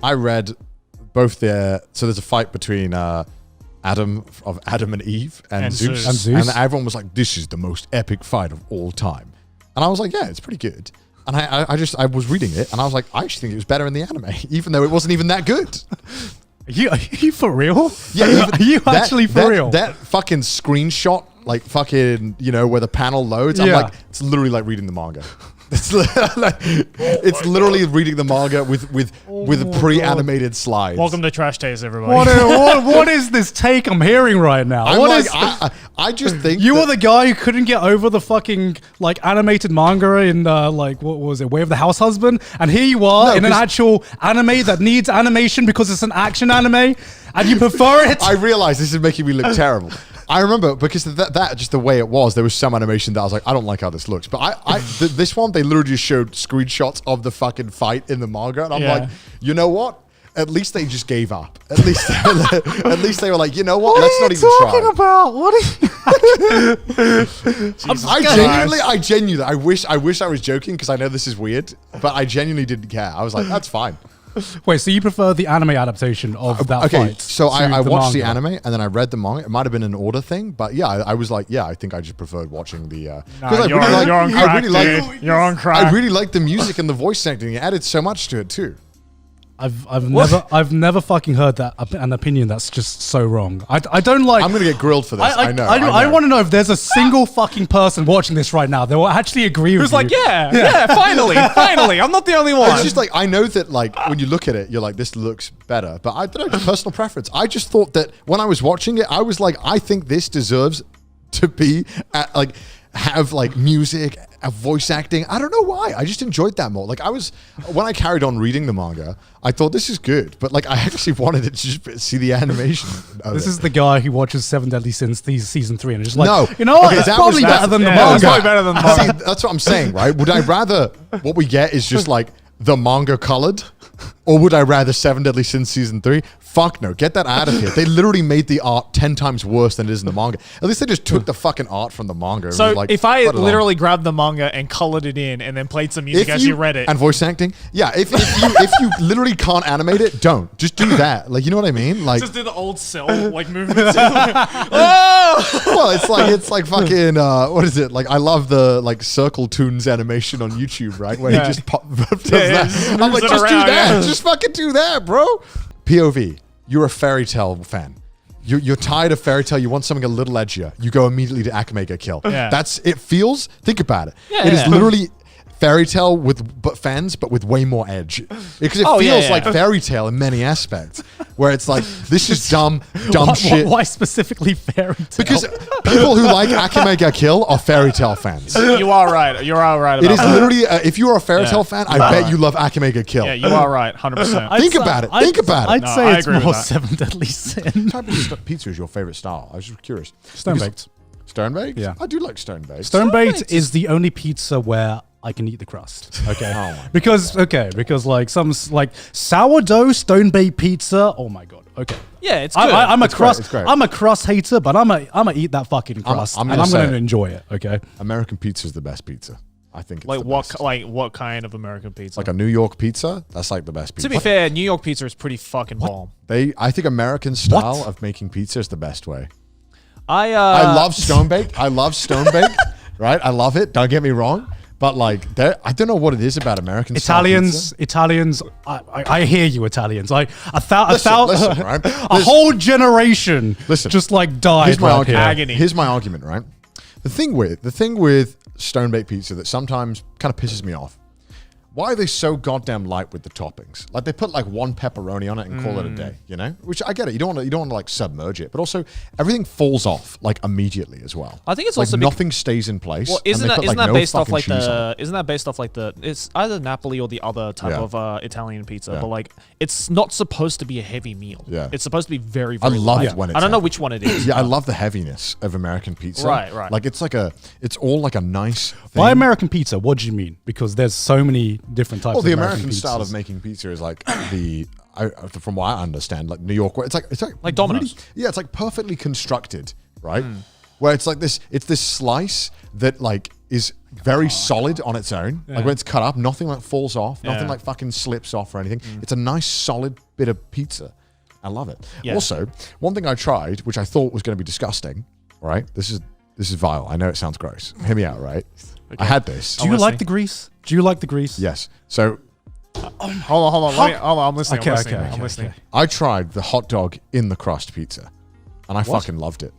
I read both their. So there's a fight between Adam and Eve and Zeus. And everyone was like, "This is the most epic fight of all time," and I was like, "Yeah, it's pretty good." And I was reading it, and I was like, I actually think it was better in the anime, even though it wasn't even that good. Are you for real? Yeah, are you actually for real? That fucking screenshot, like fucking, where the panel loads. I'm like, it's literally like reading the manga. It's literally reading the manga with pre-animated slides. Welcome to Trash Taste, everybody. What is this take I'm hearing right now? I just think you were the guy who couldn't get over the fucking animated manga in what was it, Way of the House Husband, and here you are in an actual anime that needs animation because it's an action anime, and you prefer it. I realize this is making me look terrible. I remember because that just the way it was, there was some animation that I was like, I don't like how this looks. But this one, they literally just showed screenshots of the fucking fight in the manga. And I'm like, you know what? At least they just gave up. At least they were like, you know what? Let's not even try. What are you talking about? I genuinely, I wish I was joking because I know this is weird, but I genuinely didn't care. I was like, that's fine. Wait, so you prefer the anime adaptation of that fight? Okay, so I watched the anime and then I read the manga. It might have been an order thing, but yeah, I was like, yeah, I think I just preferred watching the. You're on crack. I really like the music and the voice acting. It added so much to it too. I've never fucking heard an opinion that's just so wrong. I don't like. I'm gonna get grilled for this. I know. I want to know if there's a single fucking person watching this right now that will actually agree with you. Who's like, yeah, finally, I'm not the only one. It's just like I know that when you look at it, you're like, this looks better. But I don't know, it's personal preference. I just thought that when I was watching it, I was like, I think this deserves to be have music, voice acting. I don't know why. I just enjoyed that more. When I carried on reading the manga, I thought this is good, but I actually wanted to just see the animation. This is the guy who watches Seven Deadly Sins season 3 and just like, no, you know what? It's probably better than the manga. It's probably better than the manga. See, that's what I'm saying, right? Would I rather what we get is just the manga colored, or would I rather Seven Deadly Sins season 3? Fuck no, get that out of here. They literally made the art 10 times worse than it is in the manga. At least they just took the fucking art from the manga. So if I literally grabbed the manga and colored it in and then played some music as you read it. And voice acting? Yeah, if you literally can't animate it, don't. Just do that. You know what I mean? Just do the old cell movements. Oh! Well, it's like fucking, what is it? I love the Circle Tunes animation on YouTube, right? Where he just does that. I'm like, just do that. Just fucking do that, bro. POV. You're a fairy tale fan. You're tired of fairy tale. You want something a little edgier. You go immediately to Akamega Kill. Yeah. Think about it. Yeah, it is literally fairy tale with fans, but with way more edge. Because it feels like fairy tale in many aspects. Where it's this is dumb shit. Why specifically fairy tale? Because people who like Akamega Kill are fairy tale fans. You are right. You're all right about it. It is that. literally, if you are a fairy tale fan, I bet you love Akamega Kill. Yeah, you are right, 100%. Think about it. I'd say it's more Seven Deadly Sin. What type of pizza is your favorite style? I was just curious. Stone-baked. Stone-baked? Yeah. I do like stone-baked. Stone-baked is the only pizza where I can eat the crust. Okay. Because some sourdough stone-baked pizza. Oh my god. Okay. Yeah, it's good. I'm a crust hater, but I'm gonna eat that fucking crust and I'm gonna enjoy it. Okay. American pizza is the best pizza. I think it's what kind of American pizza? Like a New York pizza, that's the best pizza. To be fair, New York pizza is pretty fucking bomb. I think American style of making pizza is the best way. I love stone-baked. Right? I love it. Don't get me wrong. But I don't know what it is about American Italians. I hear you, Italians. A whole generation. Just died. Here's my argument. Agony. Here's my argument. Right. The thing with stone baked pizza that sometimes kind of pisses me off. Why are they so goddamn light with the toppings? They put one pepperoni on it and call it a day, Which I get it. You don't want to submerge it, but also everything falls off immediately as well. I think it's also nothing stays in place. Well, isn't that based off it's either Napoli or the other type of Italian pizza, but it's not supposed to be a heavy meal. Yeah. It's supposed to be very, very I love light. it when it's I don't know which one it is. Yeah, I love the heaviness of American pizza. Right. It's all a nice thing. By American pizza, what do you mean? Because there's so many different types. Well, the of American pizzas. style of making pizza is from what I understand, New York, where it's like Domino's. Really, it's perfectly constructed, right? Where it's this slice that is very solid on its own. Like when it's cut up, nothing like falls off, nothing like fucking slips off or anything. It's a nice solid bit of pizza. I love it. Yeah. Also, one thing I tried, which I thought was going to be disgusting, right? This is vile. I know it sounds gross. Hear me out, right? Okay. I had this. Do you like the grease? Do you like the grease? Yes. So, hold on. I'm listening. I'm listening. I tried the hot dog in the crust pizza, and I fucking loved it.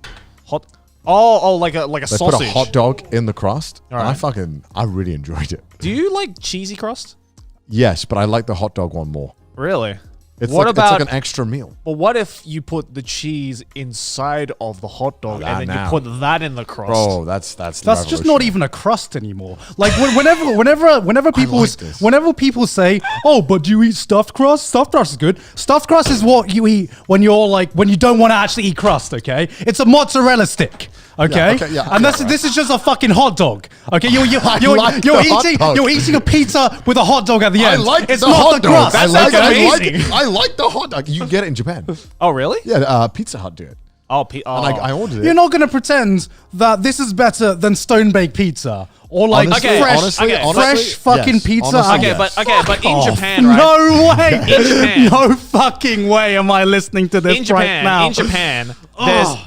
Like a they sausage. put a hot dog in the crust, and I really enjoyed it. Do you like cheesy crust? Yes, but I like the hot dog one more. Really? It's it's like an extra meal. But what if you put the cheese inside of the hot dog and then you put that in the crust? Bro, that's just not even a crust anymore. Like whenever people say, "Oh, but do you eat stuffed crust?" Stuffed crust is good. Stuffed crust is what you eat when you don't want to actually eat crust. Okay, it's a mozzarella stick. Okay, and this is just a fucking hot dog. Okay, you're eating a pizza with a hot dog at the end. It's not hot the crust. That sounds amazing. I like the hot dog. You can get it in Japan. Oh, really? Yeah, Pizza Hut do it. And I ordered it. You're not going to pretend that this is better than stone baked pizza or like fresh fucking pizza. Honestly, but in Japan, right? No way. In Japan, no fucking way am I listening to this right now. In Japan,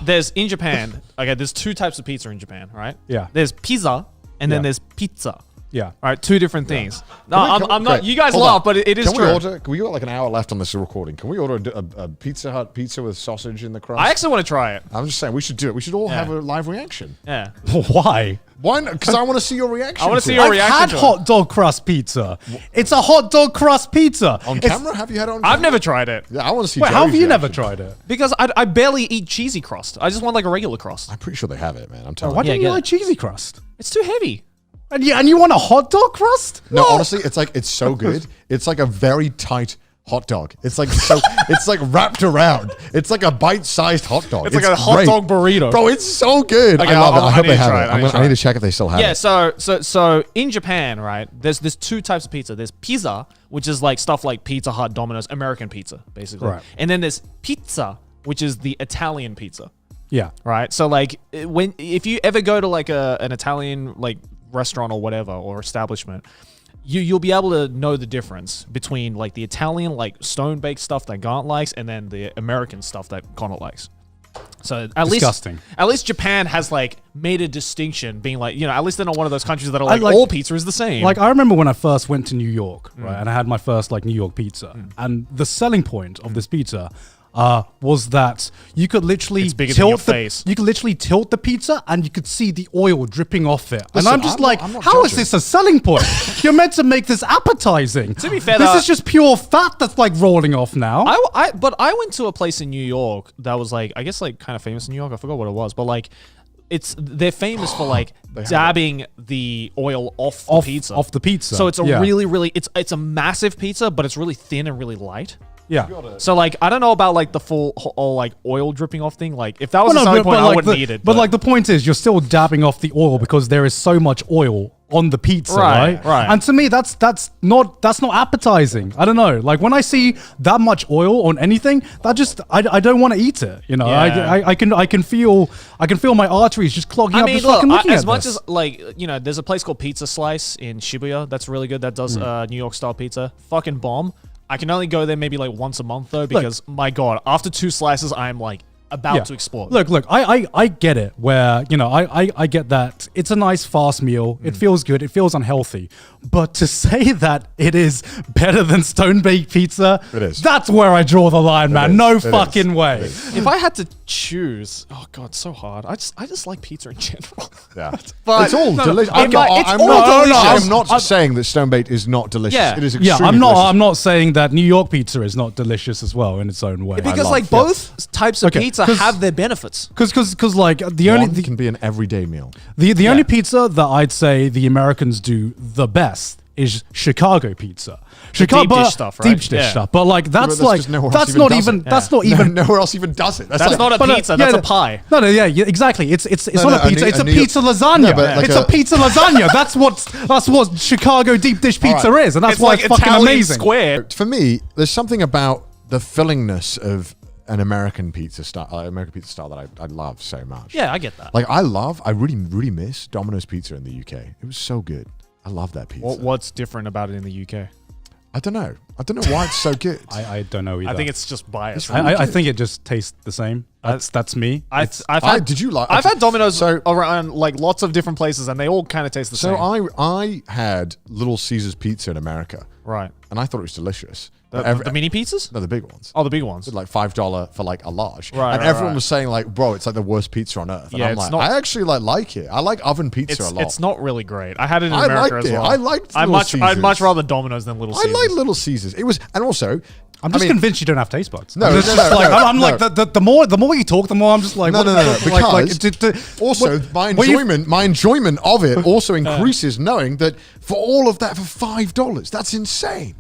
there's two types of pizza in Japan, right? Yeah. There's pizza and then there's pizza. Yeah. All right, two different things. No, I'm not. You guys laugh, but it is true. Can we got like an hour left on this recording? Can we order a Pizza Hut pizza with sausage in the crust? I actually want to try it. I'm just saying we should do it. We should all have a live reaction. Yeah. Why? Why not? Because I want to see your reaction. I want to see your reaction. I've had hot dog crust pizza. It's a hot dog crust pizza. On camera? Have you had it on camera? I've never tried it. Yeah, I want to see. Wait, how have you never tried it? Because I barely eat cheesy crust. I just want like a regular crust. I'm pretty sure they have it, man. I'm telling Why you. don't you like cheesy crust? It's too heavy. And you want a hot dog crust? No, honestly, it's so good. It's like a very tight hot dog. It's like it's like wrapped around. It's like a bite-sized hot dog. It's like a hot dog burrito. Bro, it's so good. Okay, I love it. I hope they have it. I need to check if they still have it. Yeah, so in Japan, right, there's two types of pizza. There's pizza, which is like stuff like Pizza Hut, Domino's, American pizza, basically. Right. And then there's pizza, which is the Italian pizza. Yeah. Right? So like if you ever go to like an Italian like restaurant or whatever or establishment, you'll be able to know the difference between like the Italian like stone baked stuff that Gaunt likes and then the American stuff that Connor likes. So at least Japan has like made a distinction, being like, at least they're not one of those countries that are like all pizza is the same. Like I remember when I first went to New York, right, and I had my first like New York pizza, and the selling point of this pizza was that you could literally tilt the pizza and you could see the oil dripping off it. Listen, and I'm just not how is this a selling point? You're meant to make this appetizing. To be fair, this is just pure fat that's like rolling off now. But I went to a place in New York that was like, I guess like kind of famous in New York. I forgot what it was, but like they're famous for like dabbing the oil off the pizza. So it's a really it's a massive pizza, but it's really thin and really light. Yeah. So like I don't know about like the full like oil dripping off thing. Like if that was a selling point, I wouldn't eat it. But like the point is, you're still dabbing off the oil because there is so much oil on the pizza, right? And to me, that's not appetizing. I don't know. Like when I see that much oil on anything, that just I don't want to eat it. I can feel my arteries just clogging up. Just fucking looking as at much this. as like there's a place called Pizza Slice in Shibuya that's really good. That does New York style pizza. Fucking bomb. I can only go there maybe like once a month though, because my God, after 2 slices, I'm like about to explode. Look, I get it where, I get that it's a nice fast meal. It feels good. It feels unhealthy. But to say that it is better than stone baked pizza, it is. That's where I draw the line, man. No fucking way. If I had to choose, oh God, so hard. I just like pizza in general. Yeah. But it's all delicious. I'm not saying that stone baked is not delicious. Yeah. It is extremely delicious. I'm not saying that New York pizza is not delicious as well in its own way. Because like both types of pizza have their benefits. Because like one can be an everyday meal. The only pizza that I'd say the Americans do the best is Chicago pizza. Deep dish stuff, right? Deep dish stuff. But like that's not even nowhere else even does it. That's not a pizza. That's a pie. No, exactly. It's not a pizza. It's a pizza lasagna. It's a pizza lasagna. That's what Chicago deep dish pizza is, and that's why it's fucking amazing. Square. For me, there's something about the fillingness of an American pizza style that I love so much. Yeah, I get that. Like I really really miss Domino's pizza in the UK. It was so good. I love that pizza. What's different about it in the UK? I don't know why it's so good. I don't know either. I think it's just bias. I think it just tastes the same. That's me. I've had Domino's around like lots of different places, and they all kind of taste the same. So I had Little Caesars pizza in America, right? And I thought it was delicious. The mini pizzas? No, the big ones. Oh, the big ones. Like $5 for like a large. Right, and everyone was saying like, bro, it's like the worst pizza on earth. And Yeah, I'm it's like, not- I actually like it. I like oven pizza a lot. It's not really great. I had it in I America liked as it. well. I liked I'd Little Caesars. I'd much rather Domino's than Little I Caesars. like Little Caesars. It was, and also, I'm just convinced you don't have taste buds. No, I'm just, no, like, no, I'm no. like the more you talk, the more I'm just like No, what- no, no, no, like, because also what my enjoyment of it also increases knowing that for all of that for $5, that's insane.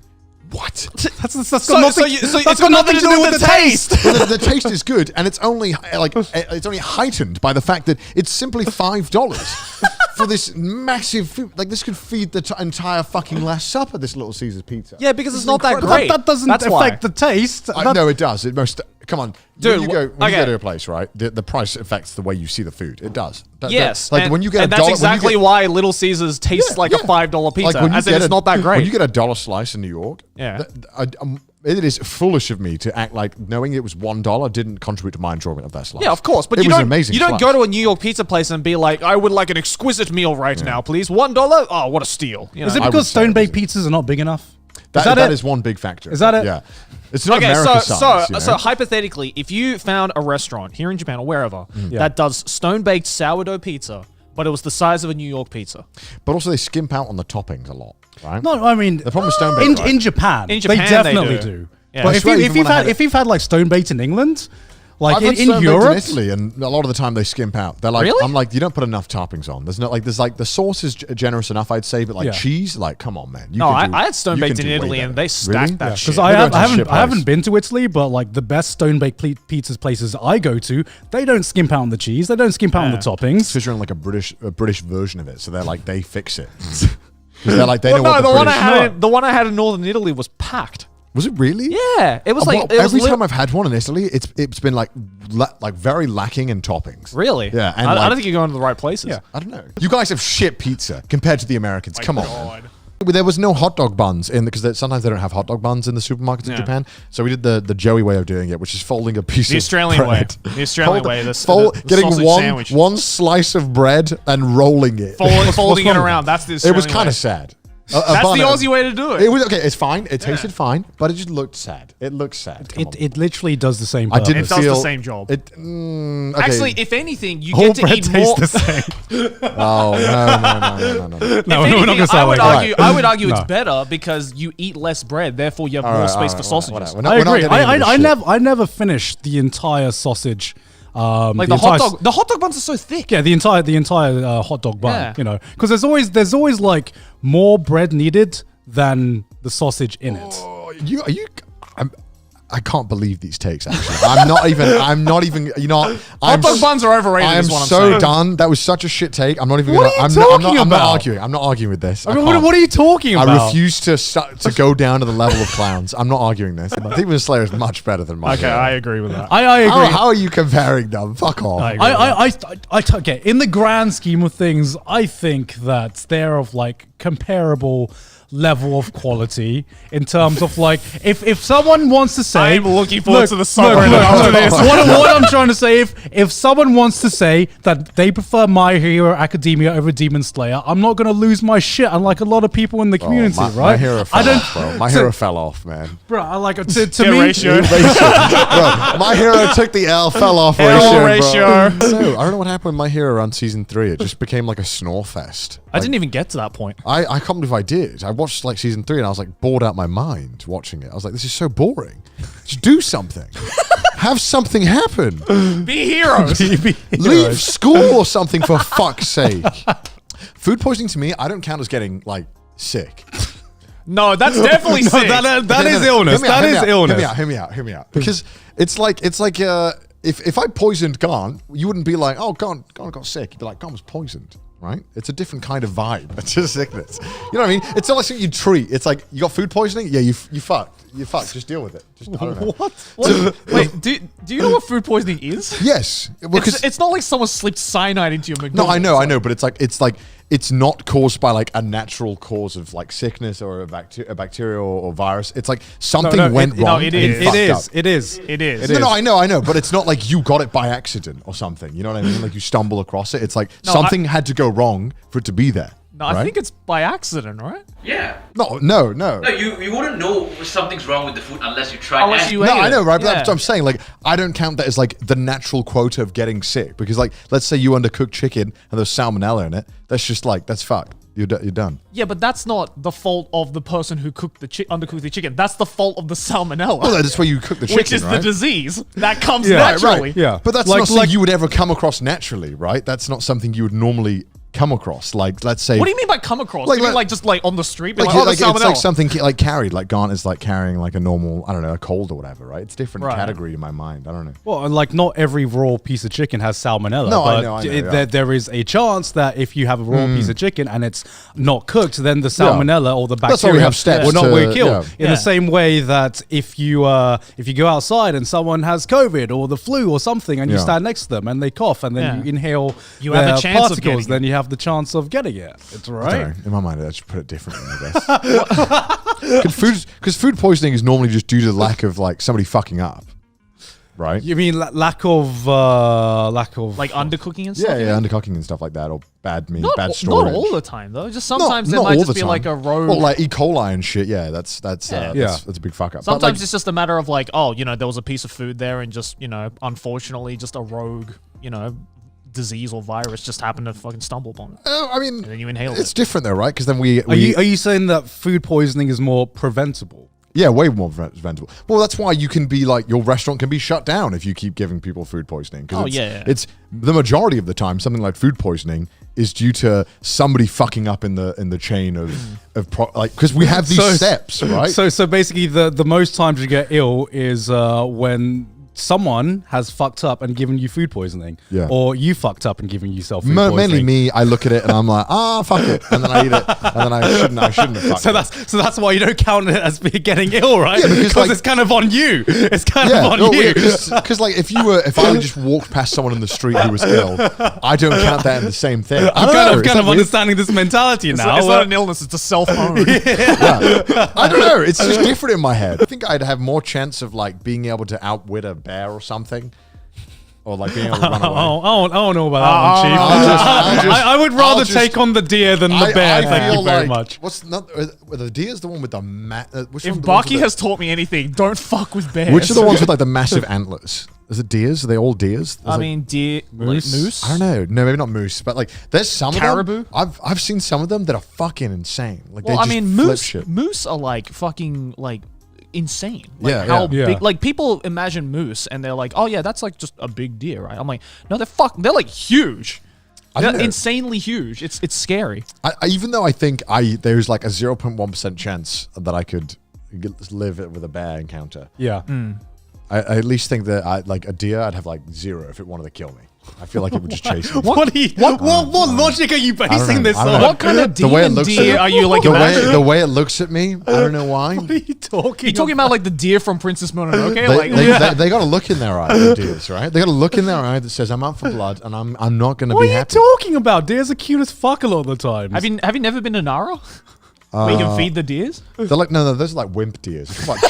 What? That's got nothing to do with the taste. Well, the taste is good, and it's only it's only heightened by the fact that it's simply $5 for this massive food. Like this could feed the entire fucking Last Supper. This Little Caesars pizza. Yeah, because This it's is not that incredible. great. That doesn't That's affect why. the taste. No, it does. It most. Come on, Dude, When you okay. go to a place, right? The price affects the way you see the food. It does. Yes, like and, when you get and a that's dollar, exactly why Little Caesars tastes like a $5 pizza, when you as in get it's not that great. When you get a dollar slice in New York, Yeah. it is foolish of me to act like knowing it was $1 didn't contribute to my enjoyment of that slice. Yeah, of course, but it you was don't. an amazing You don't slice. go to a New York pizza place and be like, "I would like an exquisite meal right now, please. $1? Oh, what a steal!" You know? Is it I would because say it stone baked pizzas are not big enough? That is one big factor. Is that it? Yeah. It's not Okay, America so size, you know? so hypothetically, if you found a restaurant here in Japan or wherever that does stone baked sourdough pizza, but it was the size of a New York pizza, But also they skimp out on the toppings a lot, right? No, I mean The problem with stone baked, right? in Japan, In Japan, they they definitely do. do. Yeah. But I if swear, you even when I had if you've had like stone baked in England, like I've had in stone baked Europe, in Italy, and a lot of the time they skimp out. They're like, Really? I'm like, you don't put enough toppings on. There's the sauce is generous enough, I'd say, but like Yeah. cheese, like, come on, man. You No, can do- I had stone you baked can in do way Italy, and better. they stacked Really? that Yeah. shit. because Maybe I just shit I haven't place. been to Italy, but like the best stone baked pizzas places I go to, they don't skimp out on the cheese, they don't skimp out on the toppings. Because you're in like a British version of it, so they're like they fix it. 'Cause they're like they Well, know what no, the British. the one I had in Northern Italy was packed. Was it really? Yeah, it was Well, like it was every time I've had one in Italy, it's been like very lacking in toppings. really. Yeah, and I like- don't think you're going to the right places. Yeah. I don't know. You guys have shit pizza compared to the Americans. Come on. Man. There was no hot dog buns in because sometimes they don't have hot dog buns in the supermarkets in Yeah. Japan. So we did the Joey way of doing it, which is folding a piece The of Australian way. bread. The Australian way. The Getting sausage sandwich. one slice of bread and rolling it. Folding it wrong with around. That's the It Australian was kind way. of sad. That's the Aussie way to do it. It was okay. It's fine. It tasted fine, but it just looked sad. It looked sad. Come on. It literally does the same. I didn't It does the feel same job. It, okay. Actually, if anything, you Whole get to bread eat more. tastes the same. oh no. No, If we're not anything, gonna say I would like argue. that. I would argue it's No. better because you eat less bread, therefore you have All more right, space all for right, sausages. whatever. We're not- I we're not agree. getting into this shit. I never finished the entire sausage. Like the hot dog buns are so thick. Yeah, the entire hot dog bun. Yeah. You know, because there's always like more bread needed than the sausage in it. Oh, I can't believe these takes. Actually, I'm not even. You know, Hot dog buns are overrated. I am is what I'm so saying. done. That was such a shit take. I'm not even. What gonna, are you I'm talking not about? arguing. I'm not arguing with this. I mean, can't. what are you talking about? I refuse to go down to the level of clowns. I'm not arguing this. Demon Slayer is much better than my. Okay, I agree with that. I agree. How are you comparing them? Fuck off. I okay. In the grand scheme of things, I think that they're of like comparable level of quality in terms of like if someone wants to say I'm looking forward to the look, subreddit after this. what I'm trying to say if someone wants to say that they prefer My Hero Academia over Demon Slayer, I'm not gonna lose my shit unlike a lot of people in the community, my, right? My hero fell off, bro. My hero fell off, man. Bro, I like to Get me ratio. Bro, my hero took the L, fell off L ratio. ratio. Bro. No, I don't know what happened with My Hero around season 3. It just became like a snore fest. I didn't even get to that point. I can't believe I did. I watched like season 3 and I was like bored out my mind watching it. I was like, this is so boring. Just do something. Have something happen. Be heroes. Leave school or something for fuck's sake. Food poisoning to me, I don't count as getting like sick. No, that's definitely sick. that is illness. That is illness. Hear me out. Because it's like if I poisoned Garn, you wouldn't be like, oh, Garn got sick. You'd be like, Garn was poisoned, right? It's a different kind of vibe to sickness. You know what I mean? It's not like something you treat. It's like you got food poisoning. Yeah, you fucked. you fuck. Just deal with it. Just, I don't know. What? Wait, do you know what food poisoning is? Yes, because It's not like someone slipped cyanide into your McDonald's. no, I know, but it's like it's not caused by like a natural cause of like sickness or a bacteria or virus. It's like something went wrong. It and is. fucked It up. is. It is. It is. No, I know, but it's not like you got it by accident or something. You know what I mean? Like you stumble across it. It's like No, something had to go wrong for it to be there. No, I right? think it's by accident, right? Yeah. No. No, you wouldn't know something's wrong with the food unless you try. Unless you ate No, I it. know, right? But Yeah. that's what I'm saying. Like, I don't count that as like the natural quota of getting sick because, like, let's say you undercook chicken and there's salmonella in it. That's just like that's fucked. You're done. Yeah, but that's not the fault of the person who cooked the undercooked the chicken. That's the fault of the salmonella. Well, that's why you cook the chicken, which is right? the disease that comes Yeah. naturally. Yeah. But that's Like- not something like- you would ever come across naturally, right? That's not something you would normally come across. Like, let's say, What do you mean by come across? Like- do you mean like- like just like on the street? Be like, like, oh, like the it's like salmonella. something like carried, like Garnt is like carrying like a normal, I don't know, a cold or whatever, right? It's different Right. category in my mind. I don't know. Well, and like not every raw piece of chicken has salmonella. No, I but know, there, yeah. there is a chance that if you have a raw piece of chicken and it's not cooked, then the salmonella or the That's why we bacteria have steps will not to- will kill. yeah. In Yeah. the same way that if you go outside and someone has COVID or the flu or something, and you Yeah. stand next to them and they cough and then Yeah. you inhale You have a their chance of particles, getting then you have the chance of getting it. It's I right. don't know. In my mind, I should put it differently, I guess. Because food poisoning is normally just due to the lack of like somebody fucking up, right? You mean lack of like undercooking and stuff. Yeah, undercooking and stuff like that, or bad Not, bad not storage. all the time though. Just Not- sometimes there not might all just the be time. like a rogue. Well, like E. coli and shit. Yeah, that's Yeah. that's a big fuck up. But, Sometimes like, it's just a matter of like, oh, there was a piece of food there, and just unfortunately, just a rogue, disease or virus just happened to fucking stumble upon it, I mean, and then you inhale it's it. different though, right? Because then we Are you saying that food poisoning is more preventable? yeah, way more preventable. Well, that's why you can be like your restaurant can be shut down if you keep giving people food poisoning. 'Cause Oh, it's, yeah. it's the majority of the time something like food poisoning is due to somebody fucking up in the chain of because we have these steps, right? So basically, the most times you get ill is when someone has fucked up and given you food poisoning, Yeah. or you fucked up and given yourself food poisoning. Mainly me. I look at it and I'm like, fuck it, and then I eat it, and then I shouldn't have fucked So it. that's why you don't count it as getting ill, right? Yeah, because, like- it's kind of on you. It's kind of on you. Because like if I just walked past someone in the street who was ill, I don't count that in the same thing. I don't know, I'm is kind that of weird? understanding this mentality It's, now. it's not an illness; it's a self-own. I don't know. It's just different in my head. I think I'd have more chance of like being able to outwit a bear or something, or like being able to run away. I don't know about that one, Chief. I'll just- I would rather I'll just- take on the deer than the bear. Thank you feel very like- much. What's not the deer's the one with the which If one, Baki has taught me anything, don't fuck with bears. which are the ones with like the massive antlers? Is it deers? Are they all deers? There's, I like- mean, deer, Moose? like moose. I don't know. No, maybe not moose, but like there's some Caribou? of them. I've seen some of them that are fucking insane. Like Well, they I just mean, flip moose. shit. Moose are like fucking like insane. Like Yeah, how yeah. big. Like people imagine moose and they're like, oh yeah, that's like just a big deer, right? I'm like, no, they're like huge. I They're don't know. insanely huge. It's scary. Even though I think there's like a 0.1% chance that I could live it with a bear encounter. Yeah. I at least think that like a deer, I'd have like 0 if it wanted to kill me. I feel like it would just chase me. What logic are you basing know. this I don't on? know. What kind of The way it demon looks deer at- are you like the imagining? way it looks at me, I don't know why. What are you talking? You talking about like the deer from Princess Mononoke? They got to look in their eye, the deers, right? They got to look in their eye that says, "I'm out for blood, and I'm not going to What be are you happy." talking about? Deers are cute as fuck a lot of the time. have you never been to Nara? Where you can feed the deers? They're like no, those are like wimp deers. It's like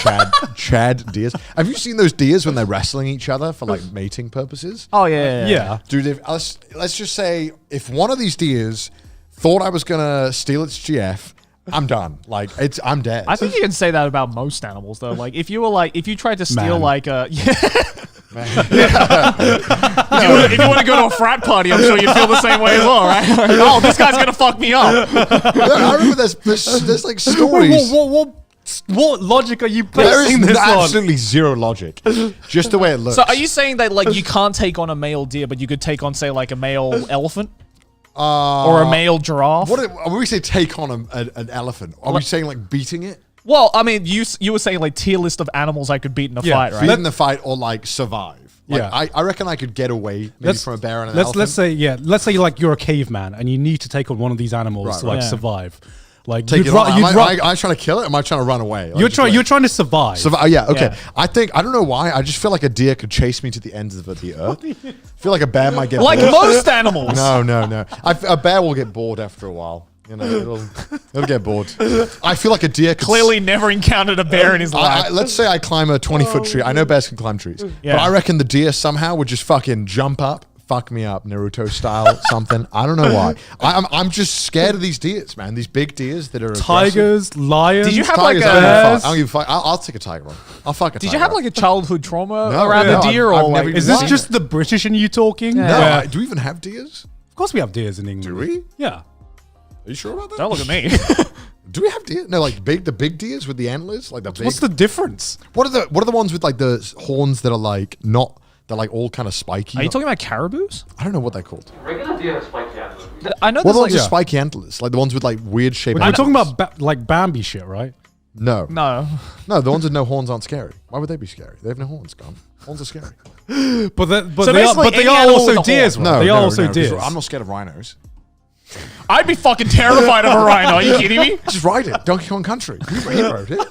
Chad deers. Have you seen those deers when they're wrestling each other for like mating purposes? Oh yeah. Yeah. Dude, let's just say if one of these deers thought I was gonna steal its GF, I'm done. Like I'm dead. I think you can say that about most animals though. Like if you tried to steal Man. like a if you want to go to a frat party, I'm sure you'd feel the same way as well, right? Oh, this guy's gonna fuck me up. I remember there's like stories. What logic are you There basing is this on? absolutely zero logic. Just the way it looks. So are you saying that like you can't take on a male deer, but you could take on say like a male elephant or a male giraffe? When we say take on an elephant, are we saying like beating it? Well, I mean, you were saying like tier list of animals I could beat in a Yeah. fight, right? Beat in the fight or like survive? Like, Yeah. I reckon I could get away maybe from a bear and an let's elephant. say like you're a caveman and you need to take on one of these animals Right, to like right. survive. Like Take you'd it on. you'd Am I trying to kill it? Or am I trying to run away? Like, you're trying to survive. Yeah, okay. Yeah. I don't know why. I just feel like a deer could chase me to the ends of the earth. I feel like a bear might get Like bored. most animals. No. A bear will get bored after a while. You know, it'll get bored. I feel like a deer could Clearly never encountered a bear in his life. let's say I climb a 20-foot tree. I know bears can climb trees. Yeah. But I reckon the deer somehow would just fucking jump up, fuck me up, Naruto style, something. I don't know why. I'm just scared of these deers, man. These big deers that are aggressive. Tigers, lions. Did you have Tigers, like I don't give a bears? fuck. I don't give a fuck. I'll take a tiger on. I'll fuck a tiger. Did you have like a childhood trauma No, around no, the deer, I've or never like? even Is this seen just it. the British in you talking? No, Where- do we even have deers? of course we have deers in England. Do we? Yeah. Are you sure about that? Don't look at me. Do we have deer? No, like the big deers with the antlers, like the big. What's the difference? What are the ones with like the horns that are like not? They're like all kind of spiky. Are you talking about caribous? I don't know what they're called. Regular deer have spiky antlers. I know Well, there's the like ones with spiky antlers, like the ones with like weird shaped. We're talking antlers. about like Bambi shit, right? No, no. the ones with no horns aren't scary. Why would they be scary? They have no horns, Gum. Horns are scary. But So they are, basically they any are animal also with a deers. horn. Right? They are also 'cause deers. I'm not scared of rhinos. I'd be fucking terrified of a rhino. Are you kidding me? Just ride it. Donkey Kong Country. He rode it.